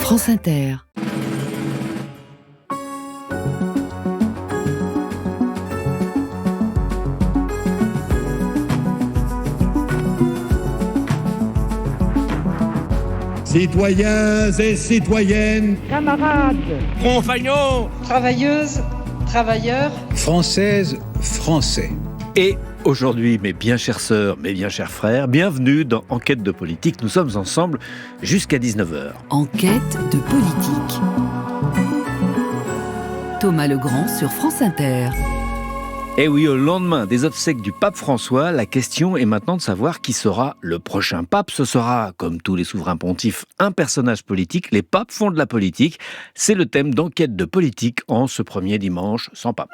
France Inter. Citoyens et citoyennes, camarades, compagnons, travailleuses, travailleurs, Françaises, Français. Et aujourd'hui, mes bien chères sœurs, mes bien chers frères, bienvenue dans Enquête de politique. Nous sommes ensemble jusqu'à 19h. Enquête de politique. Thomas Legrand sur France Inter. Et oui, au lendemain des obsèques du pape François, la question est maintenant de savoir qui sera le prochain pape. Ce sera, comme tous les souverains pontifes, un personnage politique. Les papes font de la politique. C'est le thème d'Enquête de politique en ce premier dimanche sans pape.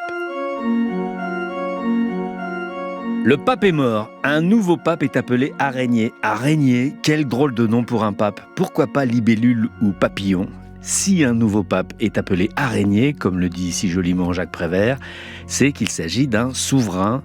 Le pape est mort. Un nouveau pape est appelé Araignée. Araignée, quel drôle de nom pour un pape. Pourquoi pas libellule ou papillon ? Si un nouveau pape est appelé Araignée, comme le dit si joliment Jacques Prévert, c'est qu'il s'agit d'un souverain,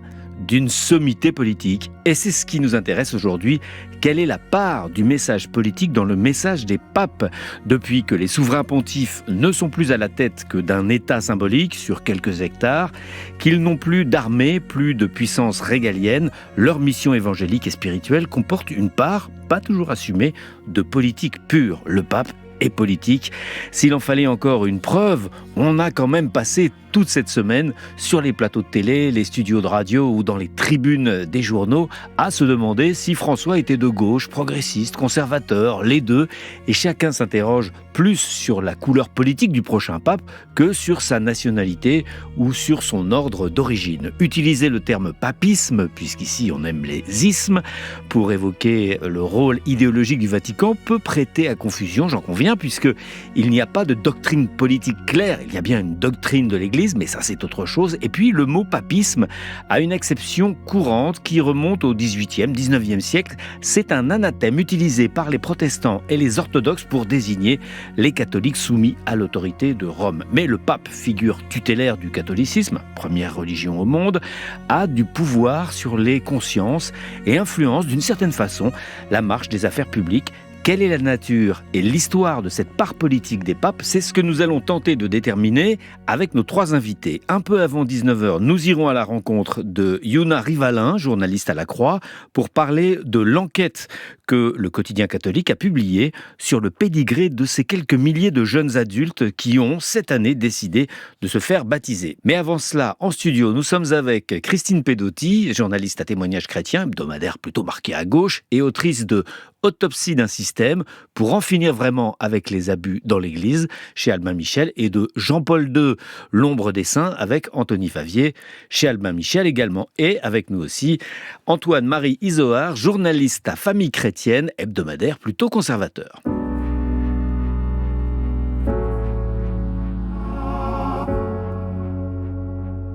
d'une sommité politique. Et c'est ce qui nous intéresse aujourd'hui. Quelle est la part du message politique dans le message des papes ? Depuis que les souverains pontifes ne sont plus à la tête que d'un État symbolique sur quelques hectares, qu'ils n'ont plus d'armée, plus de puissance régalienne, leur mission évangélique et spirituelle comporte une part, pas toujours assumée, de politique pure. Le pape et politique. S'il en fallait encore une preuve, on a quand même passé toute cette semaine sur les plateaux de télé, les studios de radio ou dans les tribunes des journaux à se demander si François était de gauche, progressiste, conservateur, les deux, et chacun s'interroge plus sur la couleur politique du prochain pape que sur sa nationalité ou sur son ordre d'origine. Utiliser le terme papisme, puisqu'ici on aime les ismes, pour évoquer le rôle idéologique du Vatican peut prêter à confusion, j'en conviens, puisqu'il n'y a pas de doctrine politique claire. Il y a bien une doctrine de l'Église, mais ça c'est autre chose. Et puis le mot papisme a une acception courante qui remonte au XVIIIe, XIXe siècle. C'est un anathème utilisé par les protestants et les orthodoxes pour désigner les catholiques soumis à l'autorité de Rome. Mais le pape, figure tutélaire du catholicisme, première religion au monde, a du pouvoir sur les consciences et influence d'une certaine façon la marche des affaires publiques. Quelle est la nature et l'histoire de cette part politique des papes ? C'est ce que nous allons tenter de déterminer avec nos trois invités. Un peu avant 19h, nous irons à la rencontre de Yuna Rivalin, journaliste à La Croix, pour parler de l'enquête que le quotidien catholique a publiée sur le pédigré de ces quelques milliers de jeunes adultes qui ont, cette année, décidé de se faire baptiser. Mais avant cela, en studio, nous sommes avec Christine Pedotti, journaliste à Témoignages chrétiens, hebdomadaire plutôt marqué à gauche, et autrice de Autopsie d'un système, pour en finir vraiment avec les abus dans l'Église, chez Albin Michel, et de Jean-Paul II, L'ombre des saints, avec Anthony Favier, chez Albin Michel également. Et avec nous aussi, Antoine-Marie Izoard, journaliste à Famille chrétienne, hebdomadaire plutôt conservateur.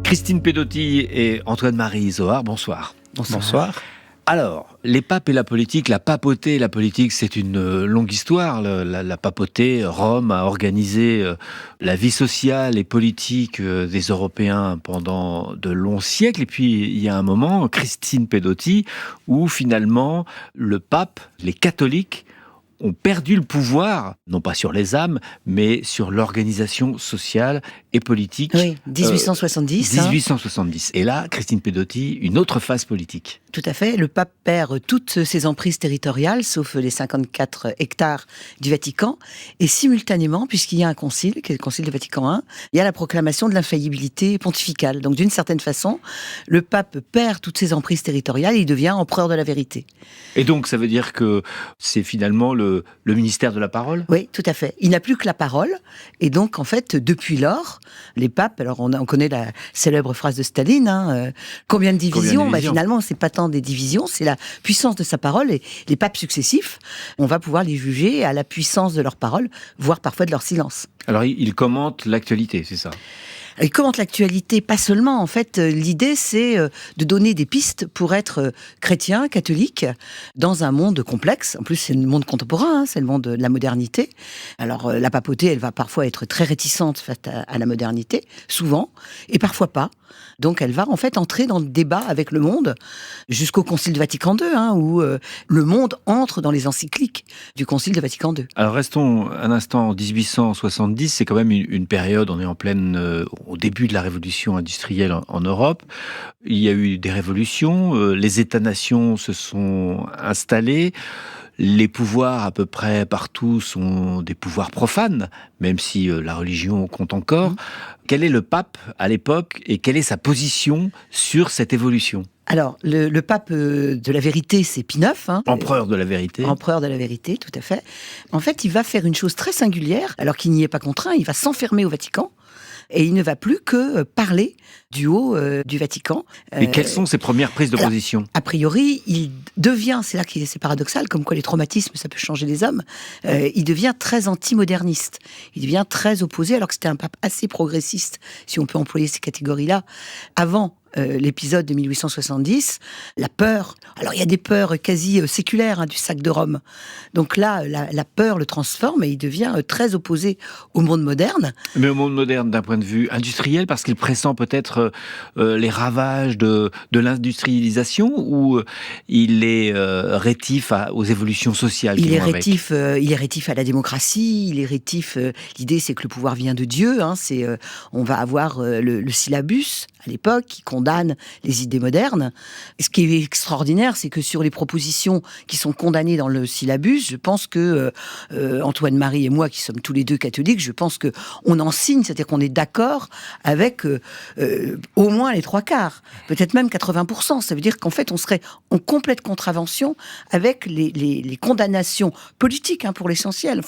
Christine Pedotti et Antoine-Marie Izoard, bonsoir. Bonsoir. Alors, les papes et la politique, la papauté et la politique, c'est une longue histoire. La papauté, Rome a organisé la vie sociale et politique des Européens pendant de longs siècles. Et puis, il y a un moment, Christine Pedotti, où finalement, le pape, les catholiques, ont perdu le pouvoir, non pas sur les âmes, mais sur l'organisation sociale et politique. Oui, 1870. 1870. Et là, Christine Pedotti, une autre phase politique. Tout à fait. Le pape perd toutes ses emprises territoriales, sauf les 54 hectares du Vatican. Et simultanément, puisqu'il y a un concile, qui est le concile de Vatican I, il y a la proclamation de l'infaillibilité pontificale. Donc d'une certaine façon, le pape perd toutes ses emprises territoriales et il devient empereur de la vérité. Et donc, ça veut dire que c'est finalement le ministère de la parole ? Oui, tout à fait. Il n'a plus que la parole. Et donc, en fait, depuis lors, les papes, alors on connaît la célèbre phrase de Staline, combien de divisions ? Finalement, c'est pas tant des divisions, c'est la puissance de sa parole. Et les papes successifs, on va pouvoir les juger à la puissance de leur parole, voire parfois de leur silence. Alors, il commente l'actualité, c'est ça ? Il commente l'actualité, pas seulement. En fait, l'idée, c'est de donner des pistes pour être chrétien, catholique, dans un monde complexe. En plus, c'est le monde contemporain, c'est le monde de la modernité. Alors, la papauté, elle va parfois être très réticente face à la modernité, souvent, et parfois pas. Donc, elle va en fait entrer dans le débat avec le monde, jusqu'au Concile de Vatican II, où le monde entre dans les encycliques du Concile de Vatican II. Alors restons un instant en 1870, c'est quand même une période, on est en pleine, au début de la révolution industrielle en Europe. Il y a eu des révolutions, les États-nations se sont installés. Les pouvoirs à peu près partout sont des pouvoirs profanes, même si la religion compte encore. Quel est le pape à l'époque et quelle est sa position sur cette évolution ? Alors, le pape de la vérité, c'est Pie IX. Empereur de la vérité. Empereur de la vérité, tout à fait. En fait, il va faire une chose très singulière, alors qu'il n'y est pas contraint, il va s'enfermer au Vatican. Et il ne va plus que parler du haut du Vatican. Et quelles sont ses premières prises de position ? A priori, il devient, c'est là que c'est paradoxal, comme quoi les traumatismes, ça peut changer les hommes, il devient très anti-moderniste. Il devient très opposé, alors que c'était un pape assez progressiste, si on peut employer ces catégories-là, avant l'épisode de 1870, la peur. Alors il y a des peurs quasi séculaires du sac de Rome. Donc là, la peur le transforme et il devient très opposé au monde moderne. Mais au monde moderne d'un point de vue industriel, parce qu'il pressent peut-être les ravages de l'industrialisation, ou il est rétif aux évolutions sociales qui vont avec ? Il est rétif à la démocratie, il est rétif... l'idée, c'est que le pouvoir vient de Dieu. On va avoir le syllabus, à l'époque, qui condamne les idées modernes. Et ce qui est extraordinaire, c'est que sur les propositions qui sont condamnées dans le syllabus, je pense que Antoine-Marie et moi, qui sommes tous les deux catholiques, je pense que on en signe, c'est-à-dire qu'on est d'accord avec au moins les 3/4, peut-être même 80%. Ça veut dire qu'en fait, on serait en complète contravention avec les condamnations politiques, pour l'essentiel,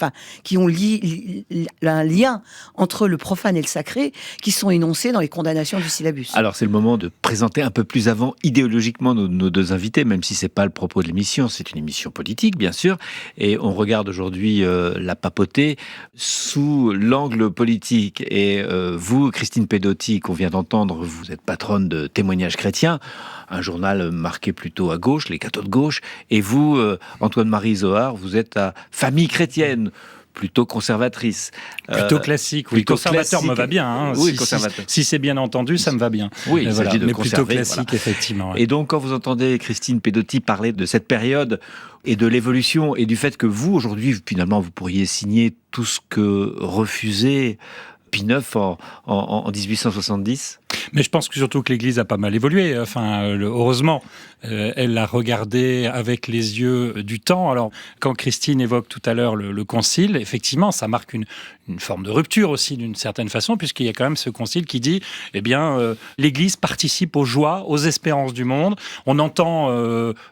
qui ont un lien entre le profane et le sacré, qui sont énoncés dans les condamnations du syllabus. Alors c'est le moment de présenter un peu plus avant idéologiquement nos deux invités, même si c'est pas le propos de l'émission, c'est une émission politique bien sûr, et on regarde aujourd'hui la papauté sous l'angle politique. Et vous, Christine Pedotti, qu'on vient d'entendre, vous êtes patronne de Témoignages chrétiens, un journal marqué plutôt à gauche, les cathos de gauche, et vous, Antoine-Marie Zohar, vous êtes à Famille chrétienne, plutôt conservatrice. Plutôt classique, oui. Plutôt conservateur classique. Me va bien. Oui, conservateur. Si c'est bien entendu, ça me va bien. Oui, il s'agit de mais conserver. plutôt classique, effectivement. Ouais. Et donc, quand vous entendez Christine Pedotti parler de cette période et de l'évolution et du fait que vous, aujourd'hui, finalement, vous pourriez signer tout ce que refusait Pie IX en 1870 ? Mais je pense que surtout que l'Église a pas mal évolué. Heureusement, elle l'a regardé avec les yeux du temps. Alors, quand Christine évoque tout à l'heure le concile, effectivement, ça marque une forme de rupture aussi, d'une certaine façon, puisqu'il y a quand même ce concile qui dit, l'Église participe aux joies, aux espérances du monde. On entend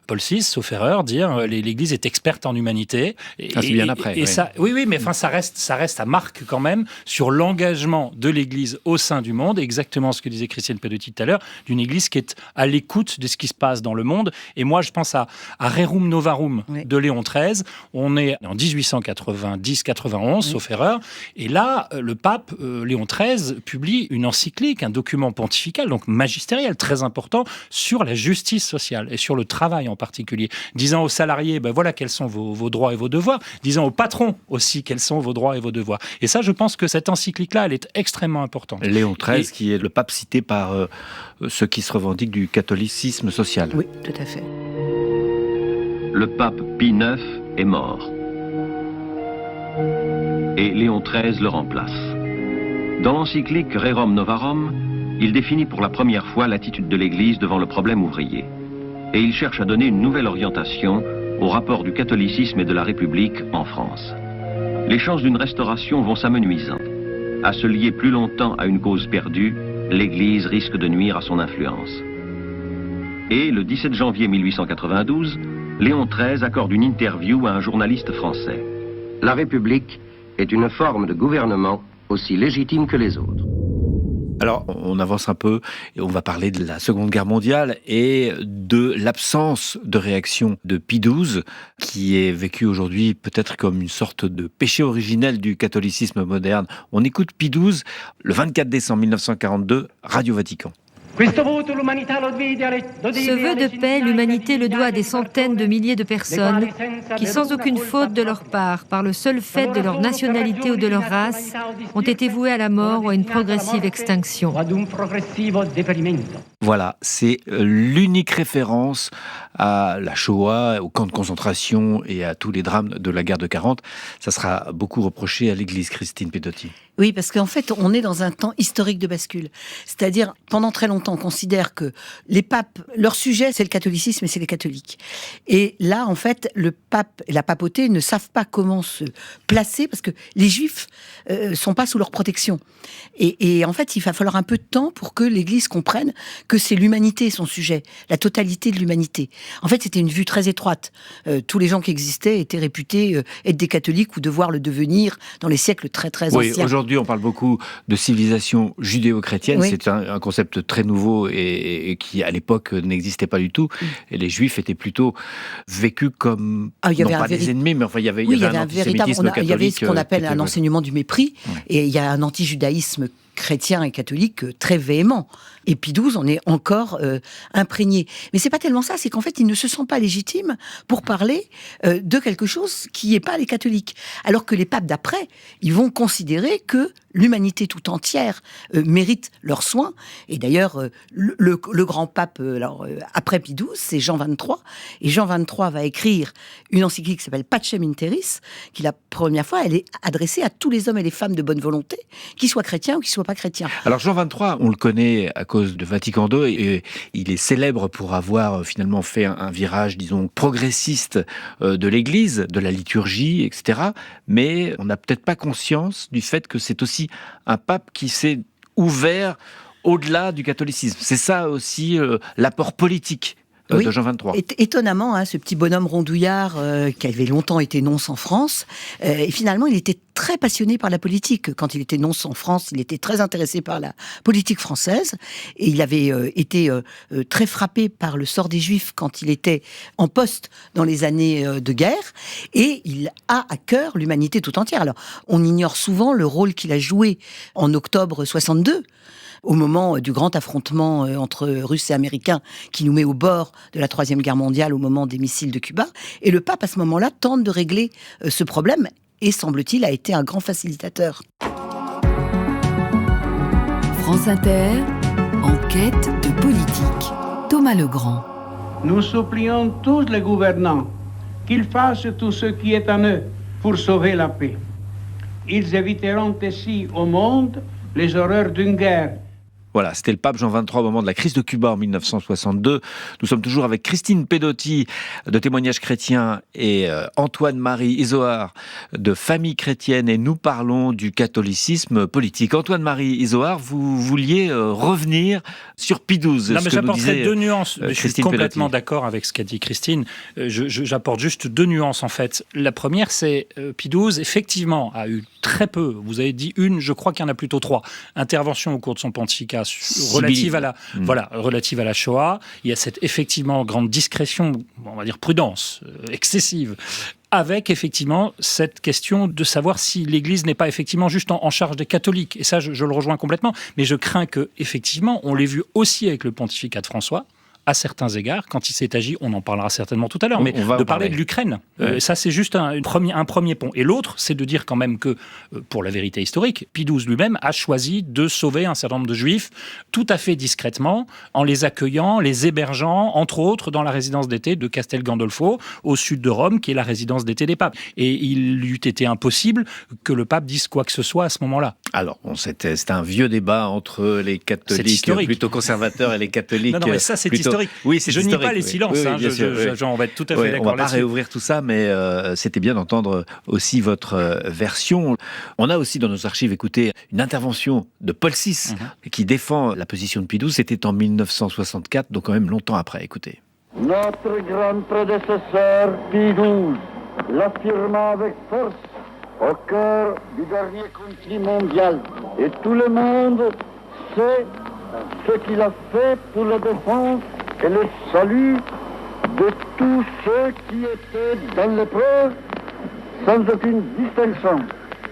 Paul VI, sauf erreur, dire l'Église est experte en humanité. C'est bien après. Et ça, oui, mais ça reste à marque quand même sur l'engagement de l'Église au sein du monde, exactement ce que disait Christine Pedotti tout à l'heure, d'une Église qui est à l'écoute de ce qui se passe dans le monde. Et moi, je pense à Rerum Novarum de Léon XIII. On est en 1890-91, sauf erreur. Et là, le pape Léon XIII publie une encyclique, un document pontifical, donc magistériel, très important, sur la justice sociale et sur le travail en particulier. Disant aux salariés, voilà quels sont vos droits et vos devoirs. Disant aux patrons aussi quels sont vos droits et vos devoirs. Et ça, je pense que cette encyclique-là, elle est extrêmement importante. Léon XIII, qui est le pape cité par ceux qui se revendiquent du catholicisme social. Oui, tout à fait. Le pape Pie IX est mort. Et Léon XIII le remplace. Dans l'encyclique Rerum Novarum, il définit pour la première fois l'attitude de l'Église devant le problème ouvrier. Et il cherche à donner une nouvelle orientation au rapport du catholicisme et de la République en France. Les chances d'une restauration vont s'amenuisant. À se lier plus longtemps à une cause perdue, l'Église risque de nuire à son influence. Et le 17 janvier 1892, Léon XIII accorde une interview à un journaliste français. La République est une forme de gouvernement aussi légitime que les autres. Alors, on avance un peu et on va parler de la Seconde Guerre mondiale et de l'absence de réaction de Pie XII, qui est vécu aujourd'hui peut-être comme une sorte de péché originel du catholicisme moderne. On écoute Pie XII le 24 décembre 1942, Radio Vatican. Ce vœu de paix, l'humanité le doit à des centaines de milliers de personnes qui, sans aucune faute de leur part, par le seul fait de leur nationalité ou de leur race, ont été voués à la mort ou à une progressive extinction. Voilà, c'est l'unique référence à la Shoah, au camp de concentration et à tous les drames de la guerre de 40. Ça sera beaucoup reproché à l'Église, Christine Pedotti. Oui, parce qu'en fait, on est dans un temps historique de bascule. C'est-à-dire, pendant très longtemps, on considère que les papes, leur sujet, c'est le catholicisme et c'est les catholiques. Et là, en fait, le pape et la papauté ne savent pas comment se placer parce que les juifs sont pas sous leur protection. Et en fait, il va falloir un peu de temps pour que l'Église comprenne que c'est l'humanité son sujet, la totalité de l'humanité. En fait, c'était une vue très étroite. Tous les gens qui existaient étaient réputés être des catholiques ou devoir le devenir dans les siècles très très anciens. Aujourd'hui, on parle beaucoup de civilisation judéo-chrétienne. Oui. C'est un concept très nouveau et qui, à l'époque, n'existait pas du tout. Et les Juifs étaient plutôt vécus comme, non pas des ennemis, mais enfin, il y avait un antisémitisme catholique. Il y avait ce qu'on appelle un enseignement du mépris. Ouais. Et il y a un anti-judaïsme chrétien et catholique très véhément. Et Pie XII en est encore imprégné. Mais c'est pas tellement ça, c'est qu'en fait, il ne se sent pas légitime pour parler de quelque chose qui n'est pas les catholiques. Alors que les papes d'après, ils vont considérer que l'humanité tout entière mérite leurs soins. Et d'ailleurs, le grand pape, après Pie XII, c'est Jean XXIII. Et Jean XXIII va écrire une encyclique qui s'appelle Pacem in Terris, qui la première fois, elle est adressée à tous les hommes et les femmes de bonne volonté, qu'ils soient chrétiens ou qu'ils soient pas chrétiens. Alors Jean XXIII, on le connaît à cause de Vatican II, et il est célèbre pour avoir finalement fait un virage, disons, progressiste de l'Église, de la liturgie, etc. Mais on n'a peut-être pas conscience du fait que c'est aussi un pape qui s'est ouvert au-delà du catholicisme. C'est ça aussi l'apport politique de Jean XXIII. Étonnamment, ce petit bonhomme rondouillard qui avait longtemps été nonce en France, et finalement il était très passionné par la politique. Quand il était nonce en France, il était très intéressé par la politique française, et il avait été très frappé par le sort des Juifs quand il était en poste dans les années de guerre, et il a à cœur l'humanité tout entière. Alors, on ignore souvent le rôle qu'il a joué en octobre 62, au moment du grand affrontement entre Russes et Américains qui nous met au bord de la Troisième Guerre mondiale au moment des missiles de Cuba. Et le pape, à ce moment-là, tente de régler ce problème et, semble-t-il, a été un grand facilitateur. France Inter, enquête de politique. Thomas Legrand. Nous supplions tous les gouvernants qu'ils fassent tout ce qui est en eux pour sauver la paix. Ils éviteront ainsi au monde les horreurs d'une guerre. Voilà, c'était le pape Jean XXIII au moment de la crise de Cuba en 1962. Nous sommes toujours avec Christine Pedotti de Témoignages chrétiens et Antoine-Marie Izoard de Famille chrétienne, et nous parlons du catholicisme politique. Antoine-Marie Izoard, vous vouliez revenir sur Pie XII. Non, mais j'apporterai deux nuances. Je suis complètement Pedotti. d'accord avec ce qu'a dit Christine. J'apporte juste deux nuances en fait. La première, c'est Pie XII, effectivement, a eu très peu, vous avez dit une, je crois qu'il y en a plutôt trois, interventions au cours de son pontificat relative à la Shoah. Il y a cette effectivement grande discrétion, on va dire prudence excessive, avec effectivement cette question de savoir si l'Église n'est pas effectivement juste en charge des catholiques. Et ça, je le rejoins complètement. Mais je crains que effectivement, on l'ait vu aussi avec le pontificat de François, à certains égards, quand il s'est agi, on en parlera certainement tout à l'heure, mais de parler de l'Ukraine. Ça, c'est juste un premier pont. Et l'autre, c'est de dire quand même que, pour la vérité historique, Pie XII lui-même a choisi de sauver un certain nombre de Juifs, tout à fait discrètement, en les accueillant, les hébergeant, entre autres, dans la résidence d'été de Castel Gandolfo, au sud de Rome, qui est la résidence d'été des papes. Et il eût été impossible que le pape dise quoi que ce soit à ce moment-là. Alors, c'était un vieux débat entre les catholiques plutôt conservateurs et les catholiques. Non, mais ça, c'est plutôt... historique. Oui, c'est je historique. Nie pas les silences. On va être tout à fait d'accord. On va pas réouvrir tout ça, mais c'était bien d'entendre aussi votre version. On a aussi dans nos archives écouté une intervention de Paul VI qui défend la position de Pie XII. C'était en 1964, donc quand même longtemps après. Écoutez. Notre grand prédécesseur Pie XII l'affirma avec force au cœur du dernier conflit mondial. Et tout le monde c'est ce qu'il a fait pour la défense et le salut de tous ceux qui étaient dans l'épreuve, sans aucune distinction.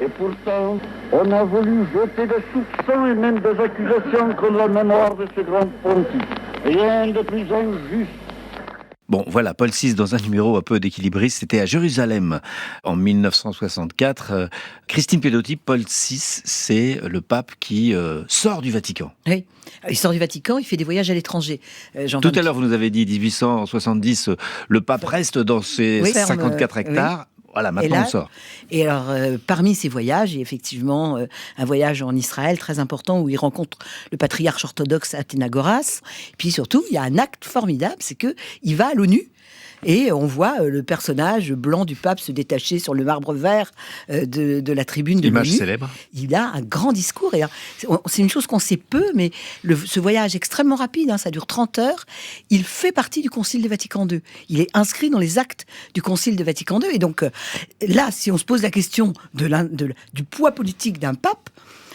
Et pourtant, on a voulu jeter des soupçons et même des accusations contre la mémoire de ce grand pontife. Rien de plus injuste. Bon, voilà, Paul VI dans un numéro un peu d'équilibriste, c'était à Jérusalem en 1964. Christine Pedotti, Paul VI, c'est le pape qui sort du Vatican. Oui, il sort du Vatican, il fait des voyages à l'étranger. Tout à l'heure, vous nous avez dit 1870, le pape reste dans ses 54 hectares. Oui. Voilà, maintenant on sort. Et alors, parmi ces voyages, il y a effectivement un voyage en Israël très important où il rencontre le patriarche orthodoxe Athénagoras. Puis surtout, il y a un acte formidable, c'est qu'il va à l'ONU. Et on voit le personnage blanc du pape se détacher sur le marbre vert de la tribune de l'ONU. Image célèbre. Il a un grand discours. Et c'est une chose qu'on sait peu, mais ce voyage extrêmement rapide, ça dure 30 heures, il fait partie du Concile de Vatican II. Il est inscrit dans les actes du Concile de Vatican II. Et donc là, si on se pose la question du poids politique d'un pape,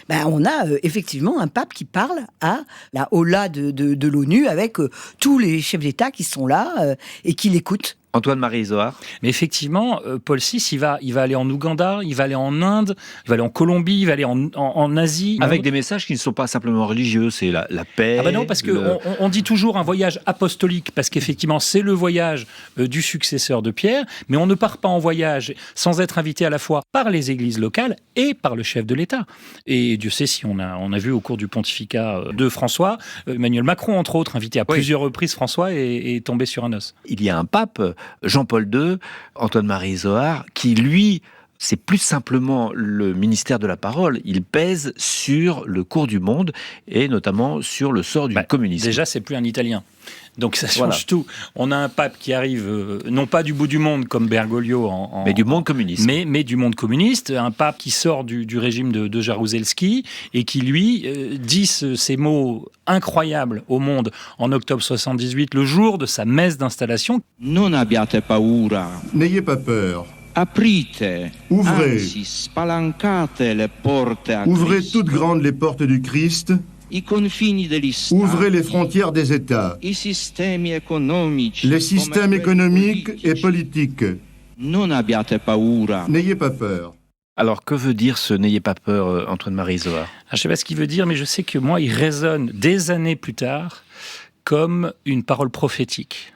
on a effectivement un pape qui parle à la Hola de l'ONU avec tous les chefs d'État qui sont là et qui l'écoutent. Antoine-Marie Isoard. Mais effectivement, Paul VI, il va aller en Ouganda, il va aller en Inde, il va aller en Colombie, il va aller en Asie. Avec des messages qui ne sont pas simplement religieux, c'est la paix. Ah ben non, parce qu'on dit toujours un voyage apostolique, parce qu'effectivement, c'est le voyage du successeur de Pierre, mais on ne part pas en voyage sans être invité à la fois par les églises locales et par le chef de l'État. Et Dieu sait si on a vu au cours du pontificat de François, Emmanuel Macron, entre autres, invité à plusieurs reprises François, est tombé sur un os. Il y a un pape, Jean-Paul II, Antoine-Marie Isoard, qui lui, c'est plus simplement le ministère de la parole. Il pèse sur le cours du monde et notamment sur le sort du communisme. Déjà, c'est plus un Italien. Donc ça change tout. On a un pape qui arrive, non pas du bout du monde comme Bergoglio, mais du monde communiste. Mais du monde communiste, un pape qui sort du régime de Jaruzelski et qui, lui, dit ces mots incroyables au monde en octobre 78, le jour de sa messe d'installation. Non abbiate paura. N'ayez pas peur. Aprite, ouvrez, anzi, spalancate le porte a ouvrez Cristo. toutes grandes les portes du Christ. I confini degli stati, ouvrez les frontières des États, i sistemi economici, les systèmes économiques et politiques. Non abbiate paura. N'ayez pas peur. Alors, que veut dire ce « n'ayez pas peur », Antoine-Marie Isoard ? Je ne sais pas ce qu'il veut dire, mais je sais que moi, il résonne des années plus tard comme une parole prophétique.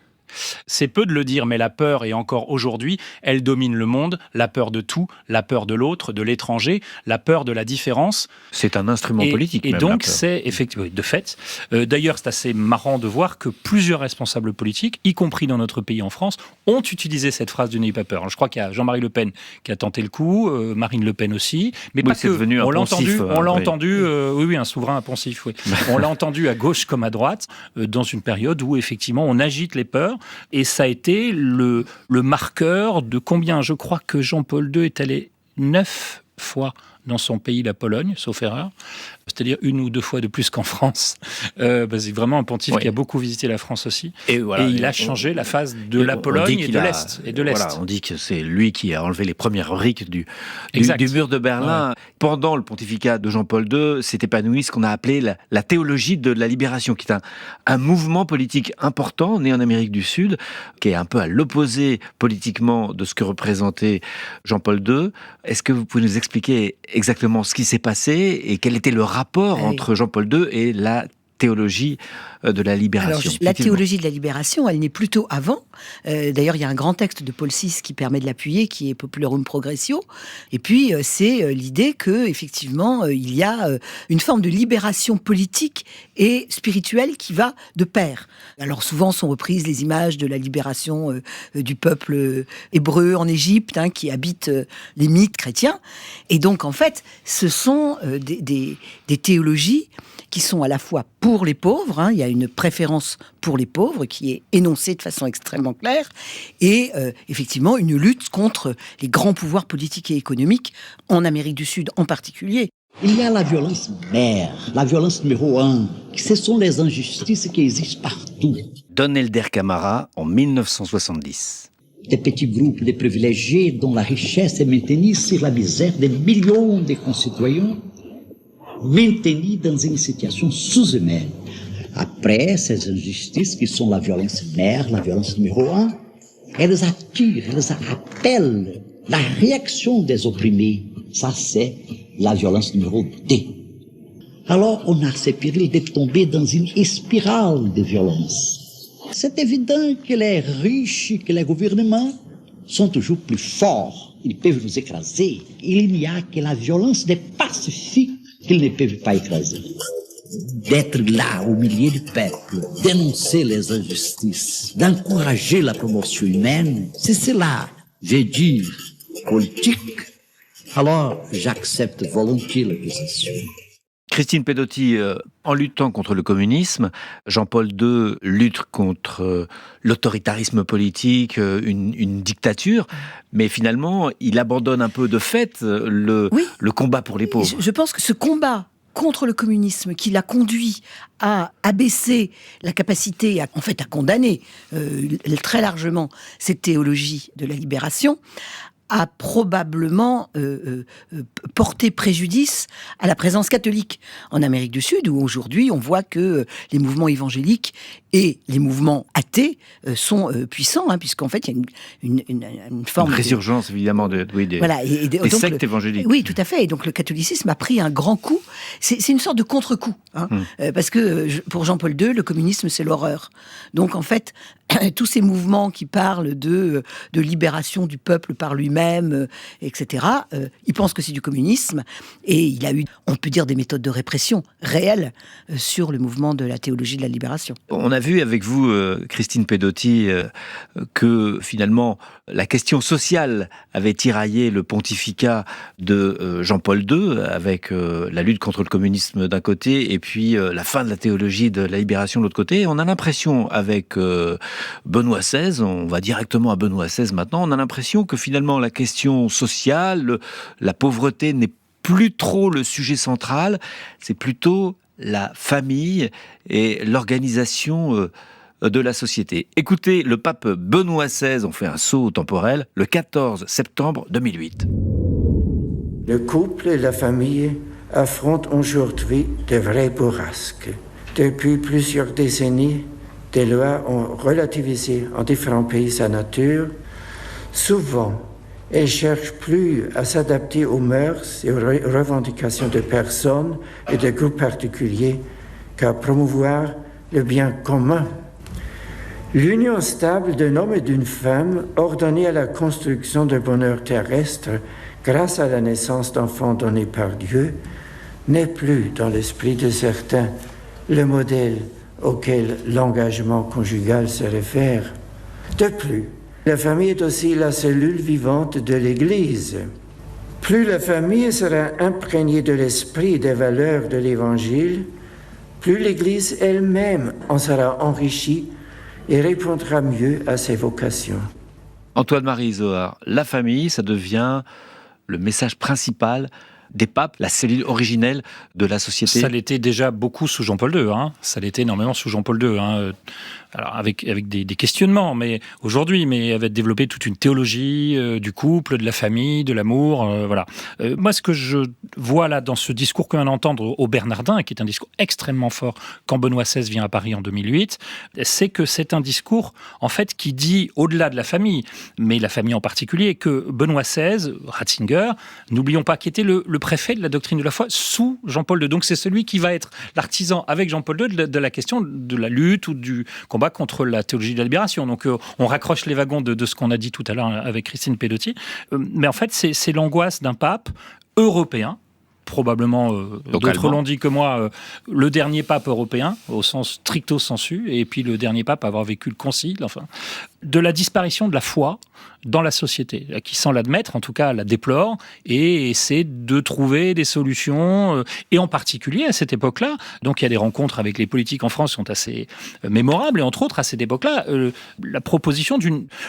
C'est peu de le dire, mais la peur, et encore aujourd'hui, elle domine le monde. La peur de tout, la peur de l'autre, de l'étranger, la peur de la différence. C'est un instrument politique. Et même, donc, c'est effectivement, de fait. D'ailleurs, c'est assez marrant de voir que plusieurs responsables politiques, y compris dans notre pays en France, ont utilisé cette phrase du « n'ayez pas peur ». Alors, je crois qu'il y a Jean-Marie Le Pen qui a tenté le coup, Marine Le Pen aussi, mais pas que. Devenu on l'a poncif, entendu, oui, un souverain impensif. Oui. On l'a entendu à gauche comme à droite, dans une période où effectivement on agite les peurs. Et ça a été le marqueur de combien, je crois que Jean-Paul II est allé 9 fois dans son pays, la Pologne, sauf erreur, c'est-à-dire 1 ou 2 fois de plus qu'en France. C'est vraiment un pontife qui a beaucoup visité la France aussi. Et il a changé la face de la Pologne et de l'Est. Voilà, on dit que c'est lui qui a enlevé les premières briques du mur de Berlin. Ouais. Pendant le pontificat de Jean-Paul II, s'est épanoui ce qu'on a appelé la théologie de la libération, qui est un mouvement politique important, né en Amérique du Sud, qui est un peu à l'opposé politiquement de ce que représentait Jean-Paul II. Est-ce que vous pouvez nous expliquer exactement ce qui s'est passé et quel était le rapport entre Jean-Paul II et la théologie de la libération? Alors, la théologie de la libération, elle naît plutôt avant. D'ailleurs, il y a un grand texte de Paul VI qui permet de l'appuyer, qui est Populorum Progressio. Et puis, c'est l'idée que, effectivement, il y a une forme de libération politique et spirituelle qui va de pair. Alors, souvent sont reprises les images de la libération du peuple hébreu en Égypte, qui habite les mythes chrétiens. Et donc, en fait, ce sont des théologies qui sont à la fois pour les pauvres, il y a une préférence pour les pauvres qui est énoncée de façon extrêmement claire, et effectivement une lutte contre les grands pouvoirs politiques et économiques, en Amérique du Sud en particulier. Il y a la violence mère, la violence numéro 1, ce sont les injustices qui existent partout. Don Helder Camara, en 1970. Des petits groupes de privilégiés dont la richesse est maintenue sur la misère des millions de concitoyens maintenu dans une situation sous-humaine. Après ces injustices qui sont la violence mère, la violence numéro 1, elles attirent, elles appellent la réaction des opprimés. Ça, c'est la violence numéro 2. Alors, on a ce péril de tomber dans une spirale de violence. C'est évident que les riches, que les gouvernements sont toujours plus forts. Ils peuvent nous écraser. Il n'y a que la violence des pacifiques qu'ils ne peuvent pas écraser. D'être là, au milieu du peuple, dénoncer les injustices, d'encourager la promotion humaine, c'est cela, je dis, politique. Alors, j'accepte volontiers l'accusation. Christine Pedotti, en luttant contre le communisme, Jean-Paul II lutte contre l'autoritarisme politique, une dictature, mais finalement, il abandonne un peu de fait le combat pour les pauvres. Je pense que ce combat contre le communisme qui l'a conduit à abaisser la capacité, à condamner très largement cette théologie de la libération, a probablement porté préjudice à la présence catholique en Amérique du Sud, où aujourd'hui on voit que les mouvements évangéliques et les mouvements athées sont puissants, puisqu'en fait il y a une forme de résurgence évidemment des sectes évangéliques. Oui, tout à fait. Et donc le catholicisme a pris un grand coup. C'est une sorte de contre-coup, parce que pour Jean-Paul II, le communisme c'est l'horreur. Donc en fait, tous ces mouvements qui parlent de libération du peuple par lui-même, etc., il pense que c'est du communisme, et il a eu, on peut dire, des méthodes de répression réelles sur le mouvement de la théologie de la libération. On a vu avec vous, Christine Pedotti, que finalement la question sociale avait tiraillé le pontificat de Jean-Paul II, avec la lutte contre le communisme d'un côté, et puis la fin de la théologie de la libération de l'autre côté. On a l'impression avec Benoît XVI, on va directement à Benoît XVI maintenant, on a l'impression que finalement la question sociale, la pauvreté n'est plus trop le sujet central, c'est plutôt la famille et l'organisation de la société. Écoutez, le pape Benoît XVI, on fait un saut temporel, le 14 septembre 2008. Le couple et la famille affrontent aujourd'hui de vraies bourrasques. Depuis plusieurs décennies, des lois ont relativisé en différents pays sa nature. Souvent, elles cherchent plus à s'adapter aux mœurs et aux revendications de personnes et de groupes particuliers qu'à promouvoir le bien commun. L'union stable d'un homme et d'une femme, ordonnée à la construction d'un bonheur terrestre grâce à la naissance d'enfants donnés par Dieu, n'est plus dans l'esprit de certains le modèle auquel l'engagement conjugal se réfère. De plus, la famille est aussi la cellule vivante de l'Église. Plus la famille sera imprégnée de l'esprit et des valeurs de l'Évangile, plus l'Église elle-même en sera enrichie et répondra mieux à ses vocations. Antoine-Marie Isoard, la famille, ça devient le message principal des papes, la cellule originelle de la société. Ça l'était déjà beaucoup sous Jean-Paul II. Ça l'était énormément sous Jean-Paul II. Alors avec des questionnements, mais aujourd'hui, mais avait développé toute une théologie du couple, de la famille, de l'amour, voilà. Moi, ce que je vois là dans ce discours qu'on vient d'entendre au Bernardin, qui est un discours extrêmement fort quand Benoît XVI vient à Paris en 2008, c'est que c'est un discours en fait qui dit au-delà de la famille, mais la famille en particulier, que Benoît XVI, Ratzinger, n'oublions pas qu'il était le préfet de la doctrine de la foi sous Jean-Paul II. Donc c'est celui qui va être l'artisan avec Jean-Paul II de la question de la lutte ou du combat contre la théologie de la libération. Donc on raccroche les wagons de ce qu'on a dit tout à l'heure avec Christine Pedotti. Mais en fait, c'est l'angoisse d'un pape européen, probablement, d'autres l'ont dit que moi, le dernier pape européen, au sens stricto sensu, et puis le dernier pape à avoir vécu le concile, enfin, de la disparition de la foi dans la société, qui sans l'admettre, en tout cas la déplore, et essaie de trouver des solutions, et en particulier à cette époque-là, donc il y a des rencontres avec les politiques en France qui sont assez mémorables, et entre autres à cette époque-là, la proposition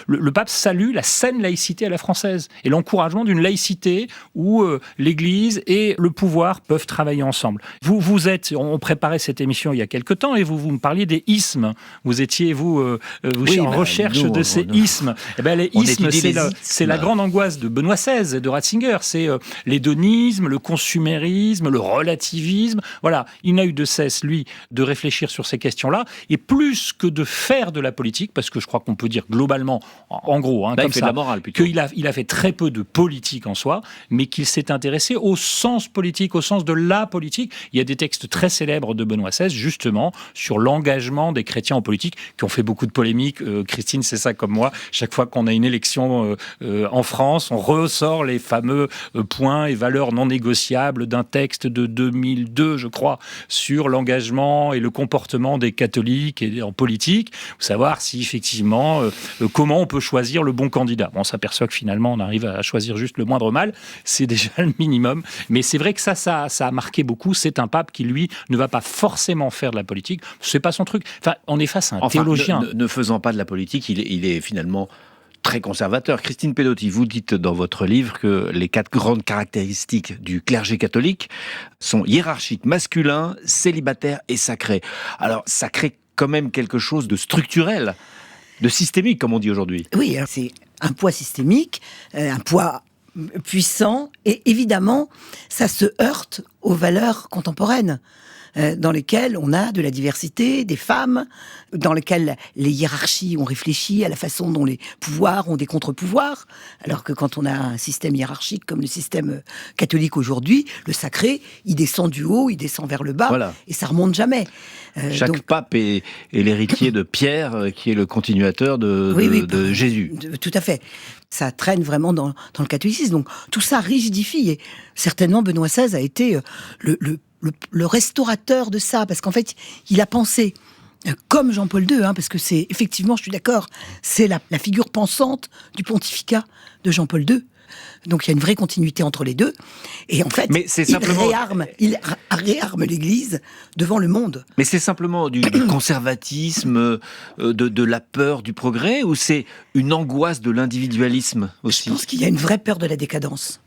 le pape salue la saine laïcité à la française, et l'encouragement d'une laïcité où l'Église et le pouvoir peuvent travailler ensemble. On préparait cette émission il y a quelque temps, et vous me parliez des ismes. Vous étiez, en recherche de ces ismes. Eh ben, les ismes l'hérétisme, c'est la grande angoisse de Benoît XVI et de Ratzinger. C'est l'hédonisme, le consumérisme, le relativisme. Voilà, il n'a eu de cesse, lui, de réfléchir sur ces questions-là. Et plus que de faire de la politique, parce que je crois qu'on peut dire globalement, en gros, Là, comme il fait ça, de la morale plutôt. qu'il a fait très peu de politique en soi, mais qu'il s'est intéressé au sens politique, au sens de la politique. Il y a des textes très célèbres de Benoît XVI, justement, sur l'engagement des chrétiens en politique, qui ont fait beaucoup de polémiques. Christine, c'est ça comme moi. Chaque fois qu'on a une élection en France, on ressort les fameux points et valeurs non négociables d'un texte de 2002, je crois, sur l'engagement et le comportement des catholiques et en politique, pour savoir si effectivement, comment on peut choisir le bon candidat. Bon, on s'aperçoit que finalement, on arrive à choisir juste le moindre mal. C'est déjà le minimum. Mais c'est vrai que ça a marqué beaucoup. C'est un pape qui, lui, ne va pas forcément faire de la politique. C'est pas son truc. Enfin, on est face à un théologien. Ne faisant pas de la politique, il est finalement très conservateur. Christine Pedotti, vous dites dans votre livre que les 4 grandes caractéristiques du clergé catholique sont hiérarchique, masculin, célibataire et sacré. Alors, ça crée quand même quelque chose de structurel, de systémique, comme on dit aujourd'hui. Oui, alors c'est un poids systémique, un poids puissant, et évidemment, ça se heurte aux valeurs contemporaines, dans lesquelles on a de la diversité, des femmes, dans lesquelles les hiérarchies ont réfléchi à la façon dont les pouvoirs ont des contre-pouvoirs, alors que quand on a un système hiérarchique comme le système catholique aujourd'hui, le sacré, il descend du haut, il descend vers le bas, voilà. Et ça remonte jamais. Chaque pape est l'héritier de Pierre, qui est le continuateur de Jésus. Tout à fait. Ça traîne vraiment dans le catholicisme. Donc tout ça rigidifie. Et certainement, Benoît XVI a été le restaurateur de ça, parce qu'en fait, il a pensé, comme Jean-Paul II, parce que c'est, effectivement, je suis d'accord, c'est la figure pensante du pontificat de Jean-Paul II. Donc il y a une vraie continuité entre les deux. Et en fait, il réarme l'Église devant le monde. Mais c'est simplement du conservatisme, de la peur du progrès, ou c'est une angoisse de l'individualisme aussi ? Je pense qu'il y a une vraie peur de la décadence.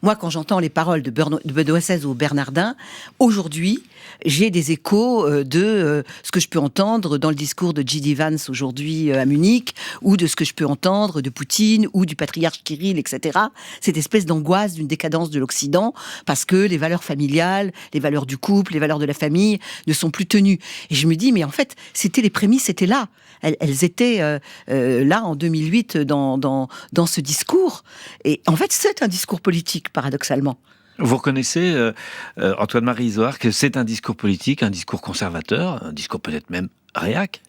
Moi, quand j'entends les paroles de Benoît XVI ou Bernardin, aujourd'hui, j'ai des échos de ce que je peux entendre dans le discours de J.D. Vance aujourd'hui à Munich, ou de ce que je peux entendre de Poutine, ou du patriarche Kirill, etc. Cette espèce d'angoisse d'une décadence de l'Occident, parce que les valeurs familiales, les valeurs du couple, les valeurs de la famille ne sont plus tenues. Et je me dis, mais en fait, les prémices étaient là. Elles étaient là en 2008 dans ce discours. Et en fait, c'est un discours politique, paradoxalement. Vous reconnaissez, Antoine-Marie Izoard, que c'est un discours politique, un discours conservateur, un discours peut-être même réac ?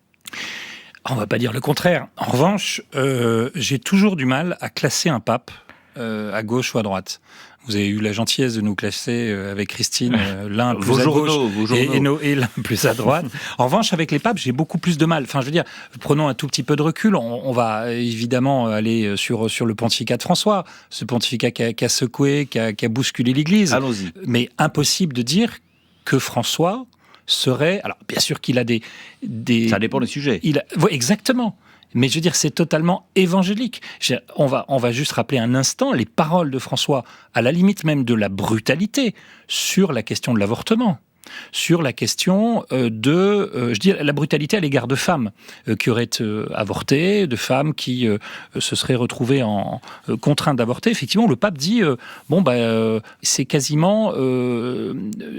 On ne va pas dire le contraire. En revanche, j'ai toujours du mal à classer un pape à gauche ou à droite. Vous avez eu la gentillesse de nous classer avec Christine, l'un plus à gauche et l'un plus à droite. En revanche, avec les papes, j'ai beaucoup plus de mal. Enfin, je veux dire, prenons un tout petit peu de recul. On va évidemment aller sur le pontificat de François, ce pontificat qui a secoué, qui a bousculé l'Église. Allons-y. Mais impossible de dire que François serait... Alors, bien sûr qu'il a des... Ça dépend des sujets. Exactement. Mais je veux dire, c'est totalement évangélique. On va juste rappeler un instant les paroles de François, à la limite même de la brutalité, sur la question de l'avortement, sur la question je dis la brutalité à l'égard de femmes qui auraient avorté, de femmes qui se seraient retrouvées contraintes d'avorter. Effectivement, le pape dit c'est quasiment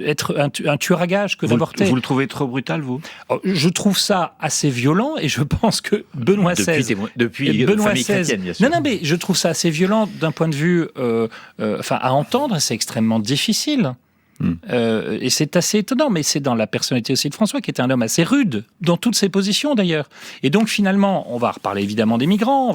être un tueur à gages que d'avorter. Vous le trouvez trop brutal, vous ? Je trouve ça assez violent, et je pense que Benoît XVI... Depuis famille chrétienne, bien sûr. Non, mais je trouve ça assez violent d'un point de vue... à entendre, c'est extrêmement difficile. Et c'est assez étonnant, mais c'est dans la personnalité aussi de François, qui était un homme assez rude, dans toutes ses positions d'ailleurs. Et donc finalement, on va reparler évidemment des migrants,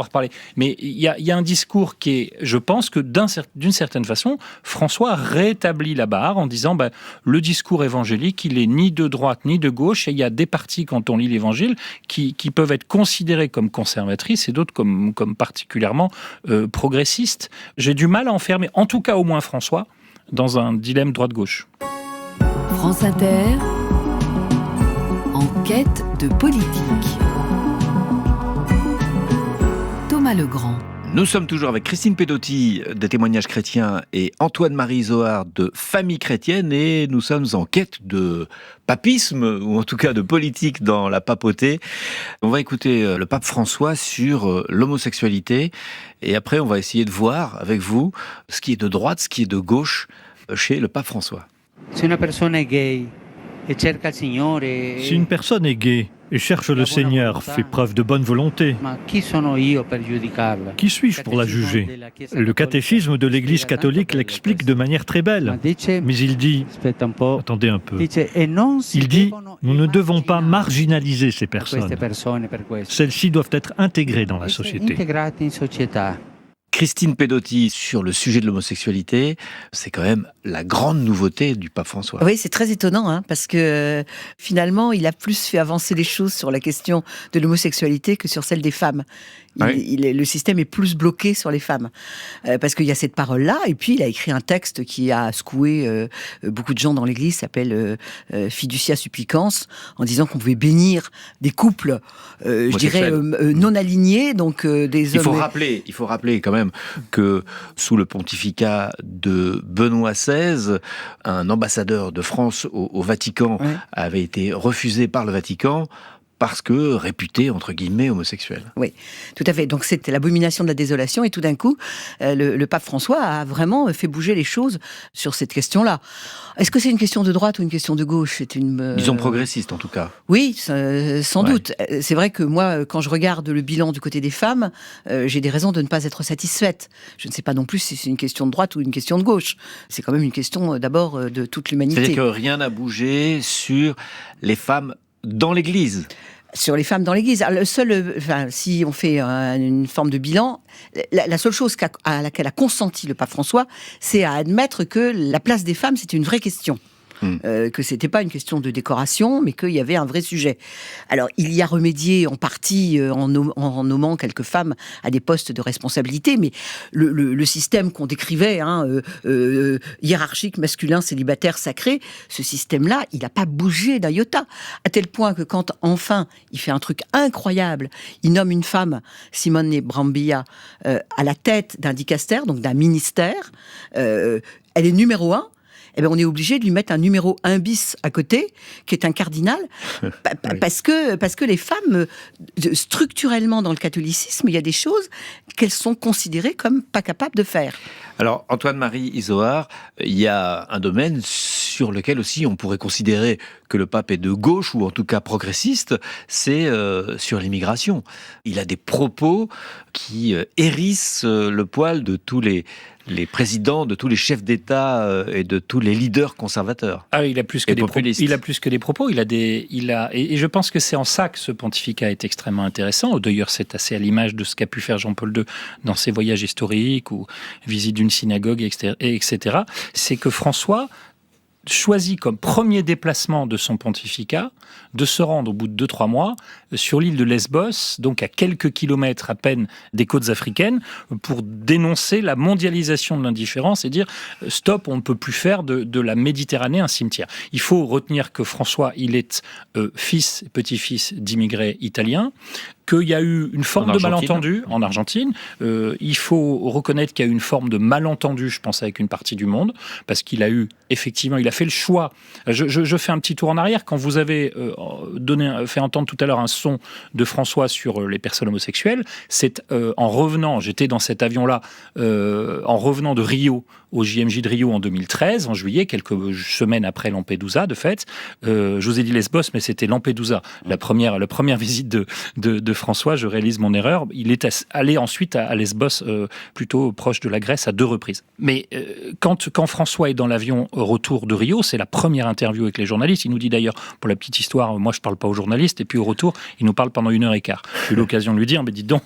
mais il y a un discours qui est, je pense que d'une certaine façon, François rétablit la barre en disant le discours évangélique, il est ni de droite ni de gauche, et il y a des parties, quand on lit l'évangile, qui peuvent être considérées comme conservatrices et d'autres comme particulièrement progressistes. J'ai du mal à enfermer, en tout cas au moins François, dans un dilemme droite-gauche. France Inter, en quête de politique. Thomas Legrand. Nous sommes toujours avec Christine Pedotti de Témoignages chrétiens et Antoine-Marie Isoard de Famille chrétienne, et nous sommes en quête de papisme, ou en tout cas de politique dans la papauté. On va écouter le pape François sur l'homosexualité, et après on va essayer de voir avec vous ce qui est de droite, ce qui est de gauche chez le pape François. Si une personne est gay et cherche le Seigneur, fait preuve de bonne volonté, qui suis-je pour la juger? Le catéchisme de l'Église catholique l'explique de manière très belle, mais il dit, attendez un peu, il dit, nous ne devons pas marginaliser ces personnes. Celles-ci doivent être intégrées dans la société. Christine Pedotti, sur le sujet de l'homosexualité, c'est quand même la grande nouveauté du pape François. Oui, c'est très étonnant, parce que finalement, il a plus fait avancer les choses sur la question de l'homosexualité que sur celle des femmes. Le système est plus bloqué sur les femmes. Parce qu'il y a cette parole-là, et puis il a écrit un texte qui a secoué beaucoup de gens dans l'Église, s'appelle Fiducia Supplicans, en disant qu'on pouvait bénir des couples, je dirais, non alignés, donc des hommes... Il faut rappeler quand même que sous le pontificat de Benoît XVI, un ambassadeur de France au Vatican avait été refusé par le Vatican parce que réputé, entre guillemets, homosexuel. Oui, tout à fait. Donc c'était l'abomination de la désolation, et tout d'un coup, le pape François a vraiment fait bouger les choses sur cette question-là. Est-ce que c'est une question de droite ou une question de gauche? C'est disons progressiste, en tout cas. Oui, sans doute. C'est vrai que moi, quand je regarde le bilan du côté des femmes, j'ai des raisons de ne pas être satisfaite. Je ne sais pas non plus si c'est une question de droite ou une question de gauche. C'est quand même une question, d'abord, de toute l'humanité. C'est-à-dire que rien n'a bougé sur les femmes dans l'Église. Sur les femmes dans l'Église. Si on fait une forme de bilan, la seule chose à laquelle a consenti le pape François, c'est à admettre que la place des femmes, c'était une vraie question. Que c'était pas une question de décoration, mais qu'il y avait un vrai sujet. Alors, il y a remédié en partie en nommant quelques femmes à des postes de responsabilité, mais le système qu'on décrivait, hiérarchique, masculin, célibataire, sacré, ce système-là, il n'a pas bougé d'un iota, à tel point que quand, enfin, il fait un truc incroyable, il nomme une femme, Simone Brambilla, à la tête d'un dicaster, donc d'un ministère, elle est numéro 1, eh bien, on est obligé de lui mettre un numéro 1 bis à côté, qui est un cardinal, parce que les femmes, structurellement dans le catholicisme, il y a des choses qu'elles sont considérées comme pas capables de faire. Alors, Antoine-Marie Isoard, il y a un domaine sur lequel aussi on pourrait considérer que le pape est de gauche, ou en tout cas progressiste, c'est sur l'immigration. Il a des propos qui hérissent le poil de tous les présidents, de tous les chefs d'État et de tous les leaders conservateurs. Ah, il a plus que des propos. Il a plus que des propos. Et je pense que c'est en ça que ce pontificat est extrêmement intéressant. D'ailleurs, c'est assez à l'image de ce qu'a pu faire Jean-Paul II dans ses voyages historiques ou visite d'une synagogue, etc. C'est que François choisit comme premier déplacement de son pontificat de se rendre au bout de 2-3 mois sur l'île de Lesbos, donc à quelques kilomètres à peine des côtes africaines, pour dénoncer la mondialisation de l'indifférence et dire stop, on ne peut plus faire de la Méditerranée un cimetière. Il faut retenir que François, il est fils et petit-fils d'immigrés italiens, qu'il y a eu une forme de malentendu en Argentine. Il faut reconnaître qu'il y a eu une forme de malentendu, je pense, avec une partie du monde, parce qu'il a eu, effectivement, il a fait le choix. Je fais un petit tour en arrière. Quand vous avez fait entendre tout à l'heure un son de François sur les personnes homosexuelles, c'est en revenant, j'étais dans cet avion-là, en revenant de Rio, au JMJ de Rio en 2013, en juillet, quelques semaines après Lampedusa, de fait. Je vous ai dit Lesbos, mais c'était Lampedusa. La première visite de François, je réalise mon erreur. Il est allé ensuite à Lesbos, plutôt proche de la Grèce, à 2 reprises. Mais quand François est dans l'avion retour de Rio, c'est la première interview avec les journalistes. Il nous dit d'ailleurs, pour la petite histoire, moi je parle pas aux journalistes, et puis au retour, il nous parle pendant 1h15. J'ai eu l'occasion de lui dire, mais dites donc,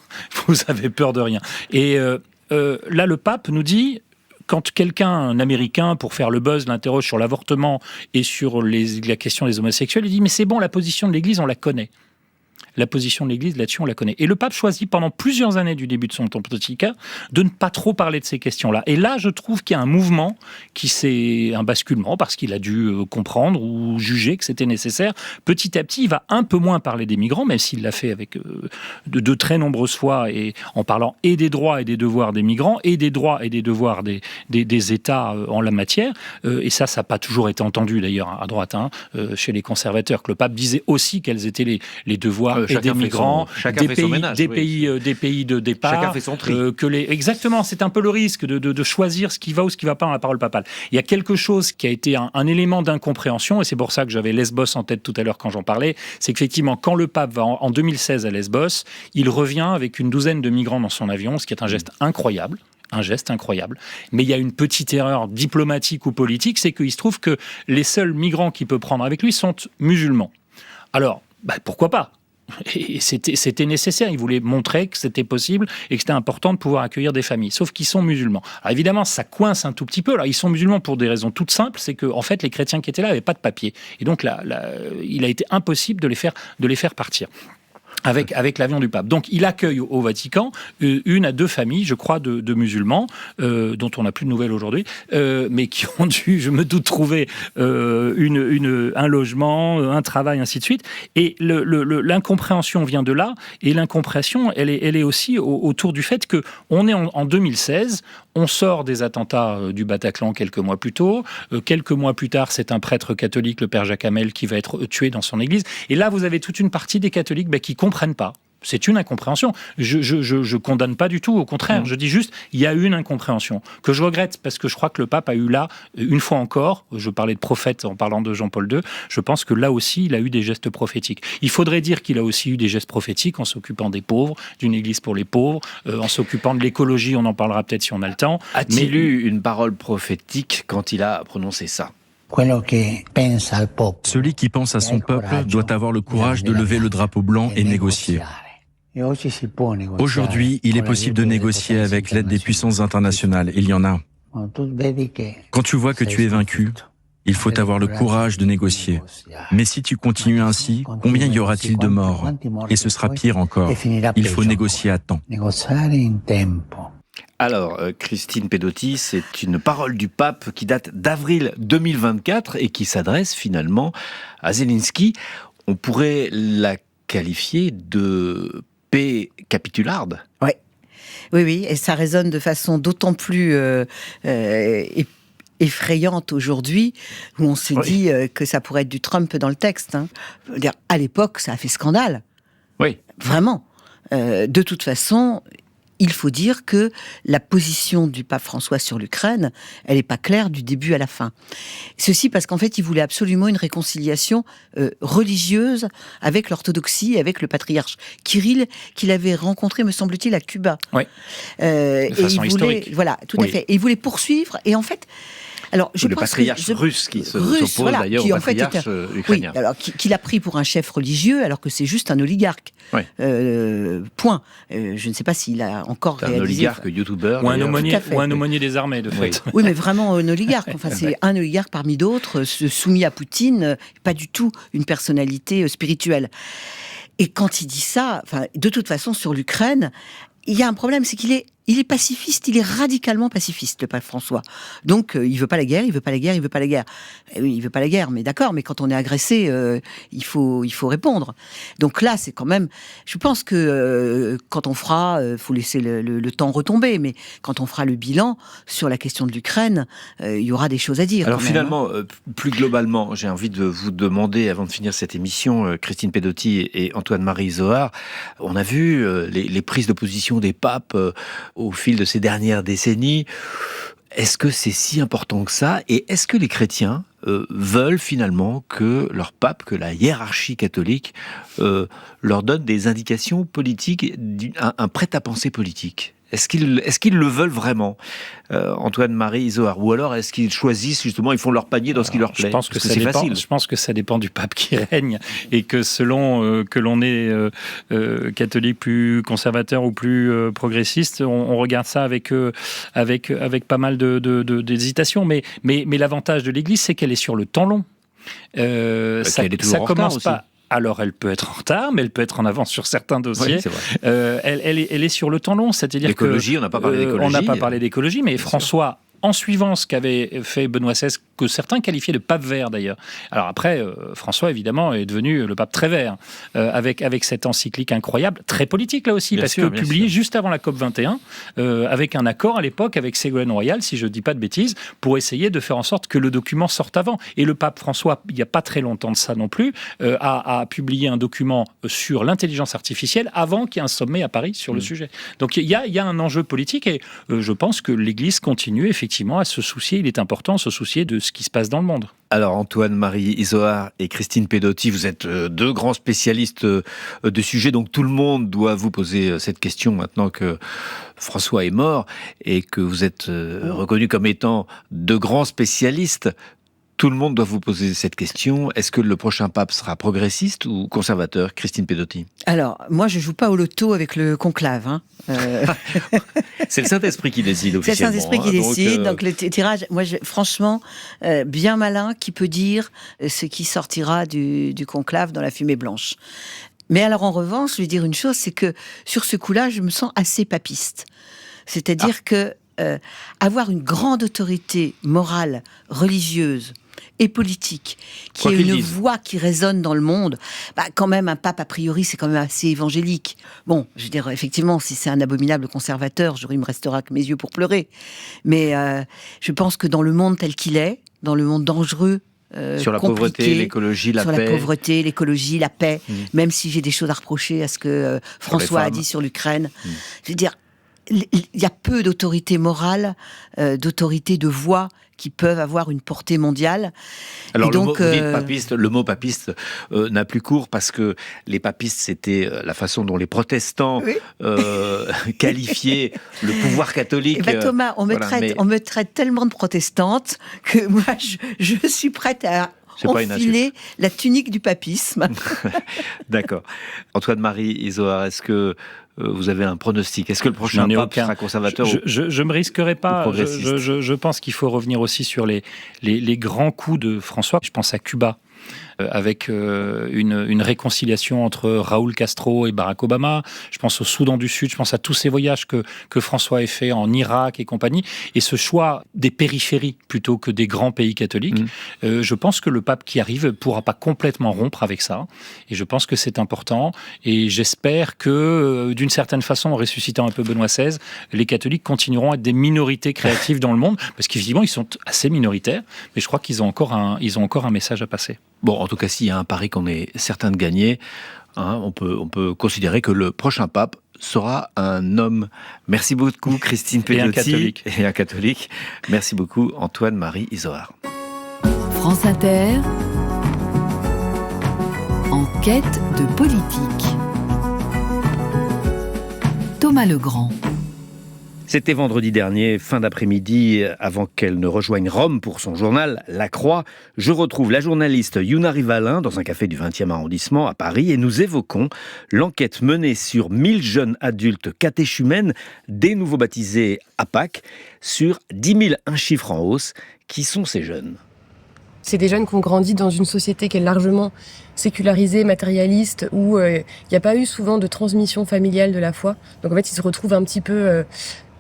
vous avez peur de rien. Et là, le pape nous dit, quand quelqu'un, un Américain, pour faire le buzz, l'interroge sur l'avortement et sur la question des homosexuels, il dit, mais c'est bon, la position de l'Église, on la connaît. la position de l'Église là-dessus, on la connaît. Et le pape choisit pendant plusieurs années du début de son pontificat de ne pas trop parler de ces questions-là. Et là, je trouve qu'il y a un mouvement un basculement, parce qu'il a dû comprendre ou juger que c'était nécessaire. Petit à petit, il va un peu moins parler des migrants, même s'il l'a fait avec de très nombreuses fois, et en parlant et des droits et des devoirs des migrants, et des droits et des devoirs des États en la matière. Et ça n'a pas toujours été entendu d'ailleurs à droite, chez les conservateurs, que le pape disait aussi quels étaient les devoirs et des migrants, des pays de départ. Chacun fait son tri. Exactement, c'est un peu le risque de choisir ce qui va ou ce qui ne va pas dans la parole papale. Il y a quelque chose qui a été un élément d'incompréhension, et c'est pour ça que j'avais Lesbos en tête tout à l'heure quand j'en parlais, c'est qu'effectivement, quand le pape va en 2016 à Lesbos, il revient avec une douzaine de migrants dans son avion, ce qui est un geste incroyable. Mais il y a une petite erreur diplomatique ou politique, c'est qu'il se trouve que les seuls migrants qu'il peut prendre avec lui sont musulmans. Alors, pourquoi pas ? Et c'était nécessaire, il voulait montrer que c'était possible et que c'était important de pouvoir accueillir des familles, sauf qu'ils sont musulmans. Alors évidemment, ça coince un tout petit peu. Alors, ils sont musulmans pour des raisons toutes simples, c'est que en fait, les chrétiens qui étaient là n'avaient pas de papier. Et donc, il a été impossible de les faire partir. Avec l'avion du pape. Donc, il accueille au Vatican 1 à 2 familles, je crois, de musulmans, dont on n'a plus de nouvelles aujourd'hui, mais qui ont dû, je me doute, trouver un logement, un travail, ainsi de suite. Et l'incompréhension vient de là, et l'incompréhension, elle est aussi autour du fait qu'on est en 2016, on sort des attentats du Bataclan quelques mois plus tôt. Quelques mois plus tard, c'est un prêtre catholique, le père Jacques Hamel, qui va être tué dans son église. Et là, vous avez toute une partie des catholiques qui comprennent pas. C'est une incompréhension. Je condamne pas du tout, au contraire. Je dis juste, il y a une incompréhension que je regrette, parce que je crois que le pape a eu là, une fois encore, je parlais de prophète en parlant de Jean-Paul II, je pense que là aussi, il a eu des gestes prophétiques. Il faudrait dire qu'il a aussi eu des gestes prophétiques en s'occupant des pauvres, d'une église pour les pauvres, en s'occupant de l'écologie, on en parlera peut-être si on a le temps. A-t-il eu une parole prophétique quand il a prononcé ça ? Celui qui pense à son peuple doit avoir le courage de lever le drapeau blanc et négocier. Aujourd'hui, il est possible de négocier avec l'aide des puissances internationales. Il y en a. Quand tu vois que tu es vaincu, il faut avoir le courage de négocier. Mais si tu continues ainsi, combien y aura-t-il de morts ? Et ce sera pire encore. Il faut négocier à temps. Alors, Christine Pedotti, c'est une parole du pape qui date d'avril 2024 et qui s'adresse finalement à Zelensky. On pourrait la qualifier de paix capitularde. Oui, et ça résonne de façon d'autant plus effrayante aujourd'hui, où on se dit que ça pourrait être du Trump dans le texte. Je veux dire, à l'époque, ça a fait scandale. Oui. Vraiment. De toute façon, il faut dire que la position du pape François sur l'Ukraine, elle n'est pas claire du début à la fin. Ceci parce qu'en fait, il voulait absolument une réconciliation religieuse avec l'orthodoxie, avec le patriarche Kirill, qu'il avait rencontré, me semble-t-il, à Cuba. Oui. De façon historique. Voilà, tout à fait. Et il voulait poursuivre. Et en fait, alors, le patriarche russe qui s'oppose d'ailleurs au patriarche ukrainien. Oui, alors qu'il a pris pour un chef religieux, alors que c'est juste un oligarque. Oui. Point. Je ne sais pas s'il a encore réalisé... Un oligarque, youtubeur. Ou un aumônier des armées, de fait. Oui, mais vraiment un oligarque. Enfin, c'est un oligarque parmi d'autres, soumis à Poutine, pas du tout une personnalité spirituelle. Et quand il dit ça, de toute façon, sur l'Ukraine, il y a un problème, c'est qu'il est pacifiste, il est radicalement pacifiste, le pape François. Donc, il veut pas la guerre, il veut pas la guerre, il veut pas la guerre. Oui, il veut pas la guerre, mais d'accord, mais quand on est agressé, il faut répondre. Donc là, c'est quand même... Je pense que quand on fera... faut laisser le temps retomber, mais quand on fera le bilan sur la question de l'Ukraine, il y aura des choses à dire. Alors finalement, plus globalement, j'ai envie de vous demander, avant de finir cette émission, Christine Pedotti et Antoine-Marie Zohar, on a vu les prises de position des papes au fil de ces dernières décennies. Est-ce que c'est si important que ça ? Et est-ce que les chrétiens veulent finalement que leur pape, que la hiérarchie catholique leur donne des indications politiques, un prêt-à-penser politique ? Est-ce qu'ils le veulent vraiment, Antoine-Marie Zohar ? Ou alors est-ce qu'ils choisissent justement, ils font leur panier dans ce qui leur plaît ? Je pense que c'est facile. Je pense que ça dépend du pape qui règne, et que selon que l'on est catholique plus conservateur ou plus progressiste, on regarde ça avec pas mal d'hésitation. Mais l'avantage de l'Église, c'est qu'elle est sur le temps long. Elle est toujours en retard aussi. alors elle peut être en retard, mais elle peut être en avance sur certains dossiers. Oui, c'est vrai. Elle est sur le temps long, c'est-à-dire l'écologie, on n'a pas parlé d'écologie. On n'a pas parlé d'écologie, mais François, en suivant ce qu'avait fait Benoît XVI, que certains qualifiaient de pape vert d'ailleurs. Alors après, François évidemment est devenu le pape très vert, avec cette encyclique incroyable, très politique là aussi, publié juste avant la COP21, avec un accord à l'époque avec Ségolène Royal, si je ne dis pas de bêtises, pour essayer de faire en sorte que le document sorte avant. Et le pape François, il n'y a pas très longtemps de ça non plus, a publié un document sur l'intelligence artificielle avant qu'il y ait un sommet à Paris sur le sujet. Donc il y a un enjeu politique et je pense que l'Église continue effectivement à se soucier, il est important de se soucier de ce qui se passe dans le monde. Alors Antoine-Marie Izoard et Christine Pedotti, vous êtes deux grands spécialistes de sujet, donc tout le monde doit vous poser cette question maintenant que François est mort et que vous êtes reconnus comme étant de grands spécialistes. Tout le monde doit vous poser cette question. Est-ce que le prochain pape sera progressiste ou conservateur, Christine Pedotti? Alors, moi, je joue pas au loto avec le conclave. Hein. C'est le Saint-Esprit qui décide officiellement. C'est le Saint-Esprit qui décide. Donc, le tirage, moi, franchement, bien malin qui peut dire ce qui sortira du conclave dans la fumée blanche. Mais alors, en revanche, je vais dire une chose, c'est que sur ce coup-là, je me sens assez papiste. C'est-à-dire que avoir une grande autorité morale, religieuse et politique, qui est une voix qui résonne dans le monde, quand même un pape, a priori, c'est quand même assez évangélique. Bon, je veux dire, effectivement, si c'est un abominable conservateur, il me restera que mes yeux pour pleurer. Mais je pense que dans le monde tel qu'il est, dans le monde dangereux, sur la pauvreté, l'écologie, la paix. Sur la pauvreté, l'écologie, la paix, même si j'ai des choses à reprocher à ce que François a dit sur l'Ukraine. Je veux dire, il y a peu d'autorités morales, d'autorités de voix qui peuvent avoir une portée mondiale. Alors et donc, le mot papiste n'a plus cours parce que les papistes, c'était la façon dont les protestants qualifiaient le pouvoir catholique. Thomas, on me traite tellement de protestante que moi, je suis prête à enfiler la tunique du papisme. D'accord. Antoine-Marie Izoard, est-ce que vous avez un pronostic? Est-ce que le prochain pape sera conservateur? Je me risquerai pas. Je pense qu'il faut revenir aussi sur les grands coups de François. Je pense à Cuba, avec une réconciliation entre Raúl Castro et Barack Obama. Je pense au Soudan du Sud, je pense à tous ces voyages que François a fait en Irak et compagnie. Et ce choix des périphéries plutôt que des grands pays catholiques, je pense que le pape qui arrive ne pourra pas complètement rompre avec ça. Et je pense que c'est important. Et j'espère que, d'une certaine façon, en ressuscitant un peu Benoît XVI, les catholiques continueront à être des minorités créatives dans le monde, parce qu'évidemment, ils sont assez minoritaires, mais je crois qu'ils ont encore un message à passer. Bon, en tout cas, s'il y a un pari qu'on est certain de gagner, on peut considérer que le prochain pape sera un homme. Merci beaucoup, Christine Pedotti. Et un catholique. Merci beaucoup, Antoine-Marie Izoard. France Inter, en quête de politique. Thomas Legrand. C'était vendredi dernier, fin d'après-midi, avant qu'elle ne rejoigne Rome pour son journal La Croix. Je retrouve la journaliste Yuna Rivalin dans un café du 20e arrondissement à Paris et nous évoquons l'enquête menée sur 1000 jeunes adultes catéchumènes, des nouveaux baptisés à Pâques, sur 10 000, un chiffre en hausse. Qui sont ces jeunes ? C'est des jeunes qui ont grandi dans une société qui est largement sécularisée, matérialiste, où il n'y a pas eu souvent de transmission familiale de la foi. Donc en fait, ils se retrouvent un petit peu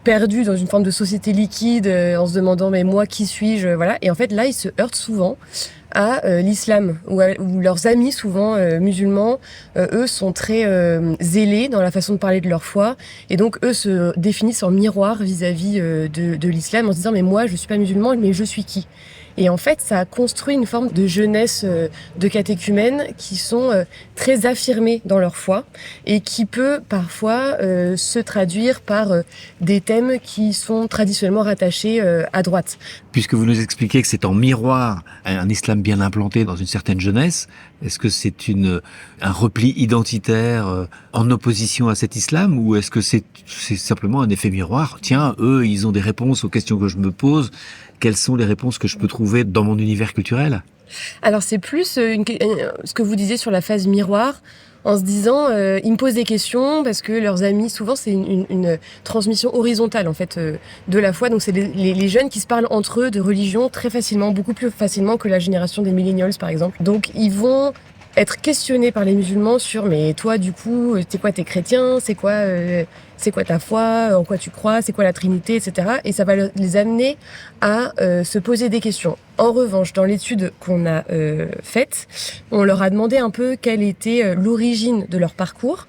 perdus dans une forme de société liquide, en se demandant mais moi qui suis-je, voilà. Et en fait là, ils se heurtent souvent à l'islam, où leurs amis, souvent musulmans, eux sont très zélés dans la façon de parler de leur foi, et donc eux se définissent en miroir vis-à-vis de l'islam, en se disant mais moi je suis pas musulman, mais je suis qui ? Et en fait, ça a construit une forme de jeunesse de catéchumènes qui sont très affirmés dans leur foi et qui peut parfois se traduire par des thèmes qui sont traditionnellement rattachés à droite. Puisque vous nous expliquez que c'est en miroir un islam bien implanté dans une certaine jeunesse, est-ce que c'est un repli identitaire en opposition à cet islam, ou est-ce que c'est simplement un effet miroir ? Tiens, eux, ils ont des réponses aux questions que je me pose. Quelles sont les réponses que je peux trouver dans mon univers culturel ? Alors c'est plus ce que vous disiez sur la phase miroir, en se disant ils me posent des questions parce que leurs amis, souvent c'est une transmission horizontale en fait de la foi, donc c'est les jeunes qui se parlent entre eux de religion très facilement, beaucoup plus facilement que la génération des millennials par exemple. Donc ils vont être questionné par les musulmans sur mais toi du coup c'est quoi, t'es chrétien, c'est quoi ta foi, en quoi tu crois, c'est quoi la Trinité, etc. Et ça va les amener à se poser des questions. En revanche, dans l'étude qu'on a faite, on leur a demandé un peu quelle était l'origine de leur parcours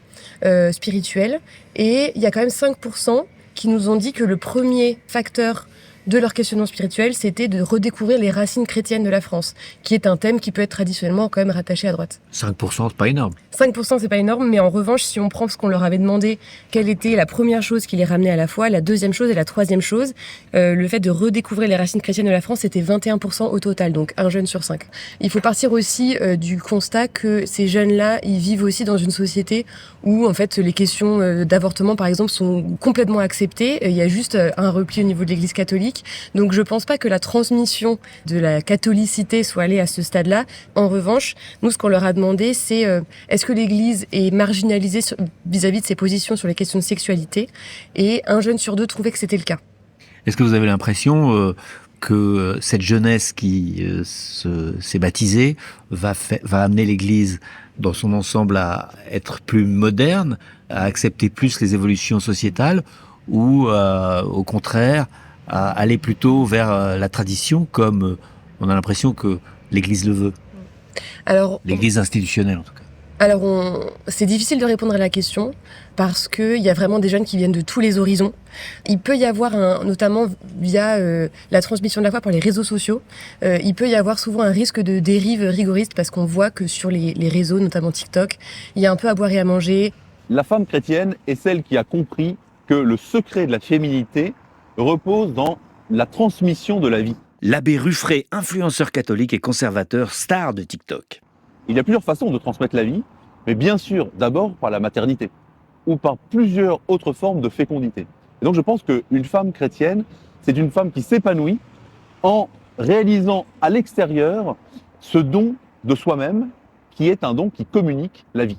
spirituel, et il y a quand même 5% qui nous ont dit que le premier facteur de leur questionnement spirituel, c'était de redécouvrir les racines chrétiennes de la France, qui est un thème qui peut être traditionnellement quand même rattaché à droite. 5%, c'est pas énorme. 5%, c'est pas énorme, mais en revanche, si on prend ce qu'on leur avait demandé, quelle était la première chose qui les ramenait à la foi, la deuxième chose et la troisième chose, le fait de redécouvrir les racines chrétiennes de la France, c'était 21% au total, donc un jeune sur 5. Il faut partir aussi du constat que ces jeunes-là, ils vivent aussi dans une société où, en fait, les questions d'avortement, par exemple, sont complètement acceptées. Il y a juste un repli au niveau de l'Église catholique. Donc je pense pas que la transmission de la catholicité soit allée à ce stade-là. En revanche, nous, ce qu'on leur a demandé, c'est est-ce que l'Église est marginalisée vis-à-vis de ses positions sur les questions de sexualité ? Et un jeune sur 2 trouvait que c'était le cas. Est-ce que vous avez l'impression que cette jeunesse qui s'est baptisée va amener l'Église dans son ensemble à être plus moderne, à accepter plus les évolutions sociétales, ou au contraire à aller plutôt vers la tradition, comme on a l'impression que l'Église le veut? Alors, l'Église institutionnelle, en tout cas. Alors, c'est difficile de répondre à la question parce qu'il y a vraiment des jeunes qui viennent de tous les horizons. Il peut y avoir, notamment via la transmission de la foi par les réseaux sociaux, il peut y avoir souvent un risque de dérive rigoriste parce qu'on voit que sur les réseaux, notamment TikTok, il y a un peu à boire et à manger. La femme chrétienne est celle qui a compris que le secret de la féminité repose dans la transmission de la vie. L'abbé Ruffray, influenceur catholique et conservateur, star de TikTok. Il y a plusieurs façons de transmettre la vie, mais bien sûr, d'abord par la maternité, ou par plusieurs autres formes de fécondité. Et donc je pense qu'une femme chrétienne, c'est une femme qui s'épanouit en réalisant à l'extérieur ce don de soi-même, qui est un don qui communique la vie.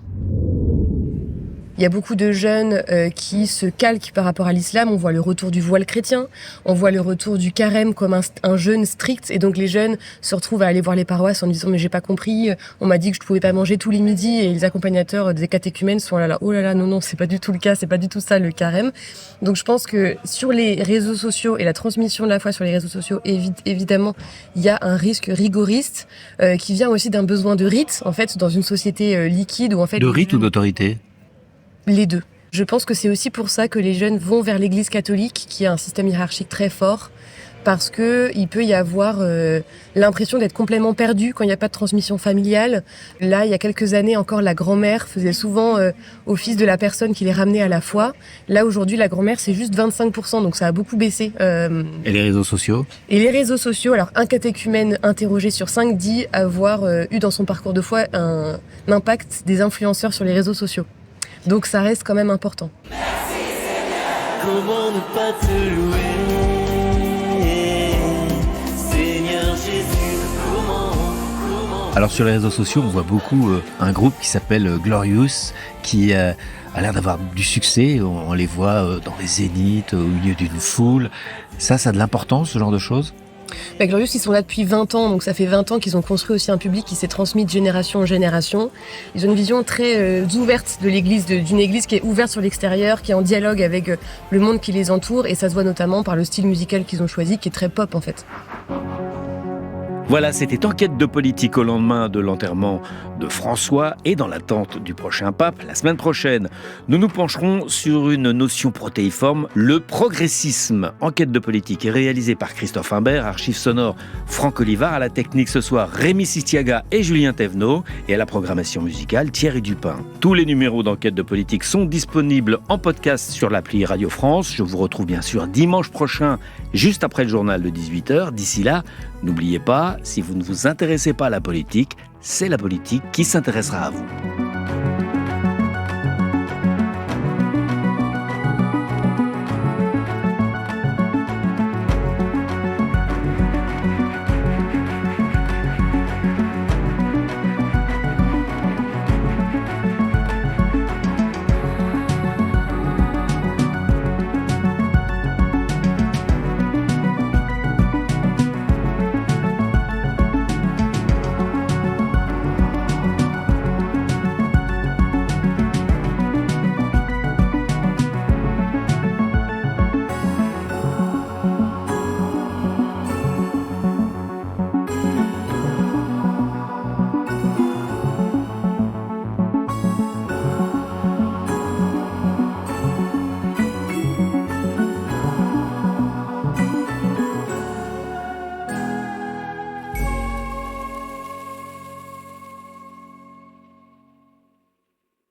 Il y a beaucoup de jeunes qui se calquent par rapport à l'islam. On voit le retour du voile chrétien, on voit le retour du carême comme un jeûne strict. Et donc les jeunes se retrouvent à aller voir les paroisses en disant « mais j'ai pas compris, on m'a dit que je pouvais pas manger tous les midis ». Et les accompagnateurs des catéchumènes sont là, oh là là, non, c'est pas du tout le cas, c'est pas du tout ça le carême. Donc je pense que sur les réseaux sociaux et la transmission de la foi sur les réseaux sociaux, évidemment, il y a un risque rigoriste qui vient aussi d'un besoin de rite, en fait, dans une société liquide où en fait... De rite ou d'autorité ? Les deux. Je pense que c'est aussi pour ça que les jeunes vont vers l'Église catholique, qui a un système hiérarchique très fort, parce que il peut y avoir l'impression d'être complètement perdu quand il n'y a pas de transmission familiale. Là, il y a quelques années encore, la grand-mère faisait souvent office de la personne qui les ramenait à la foi. Là, aujourd'hui, la grand-mère, c'est juste 25%, donc ça a beaucoup baissé. Et les réseaux sociaux ? Et les réseaux sociaux, alors un catéchumène interrogé sur 5 dit avoir eu dans son parcours de foi un impact des influenceurs sur les réseaux sociaux. Donc ça reste quand même important. Merci Seigneur. Comment ne pas te louer, Seigneur Jésus, comment... Alors sur les réseaux sociaux, on voit beaucoup un groupe qui s'appelle Glorious, qui a l'air d'avoir du succès. On les voit dans les zéniths, au milieu d'une foule. Ça a de l'importance, ce genre de choses ? Glorious, ils sont là depuis 20 ans, donc ça fait 20 ans qu'ils ont construit aussi un public qui s'est transmis de génération en génération. Ils ont une vision très ouverte de l'Église, d'une Église qui est ouverte sur l'extérieur, qui est en dialogue avec le monde qui les entoure, et ça se voit notamment par le style musical qu'ils ont choisi, qui est très pop en fait. Voilà, c'était Enquête de politique au lendemain de l'enterrement de François et dans l'attente du prochain pape. La semaine prochaine, nous nous pencherons sur une notion protéiforme, le progressisme. Enquête de politique est réalisée par Christophe Imbert, archives sonores Franck Olivard, à la technique ce soir Rémi Sistiaga et Julien Thévenot, et à la programmation musicale Thierry Dupin. Tous les numéros d'Enquête de politique sont disponibles en podcast sur l'appli Radio France. Je vous retrouve bien sûr dimanche prochain, juste après le journal de 18h. D'ici là, n'oubliez pas, si vous ne vous intéressez pas à la politique, c'est la politique qui s'intéressera à vous.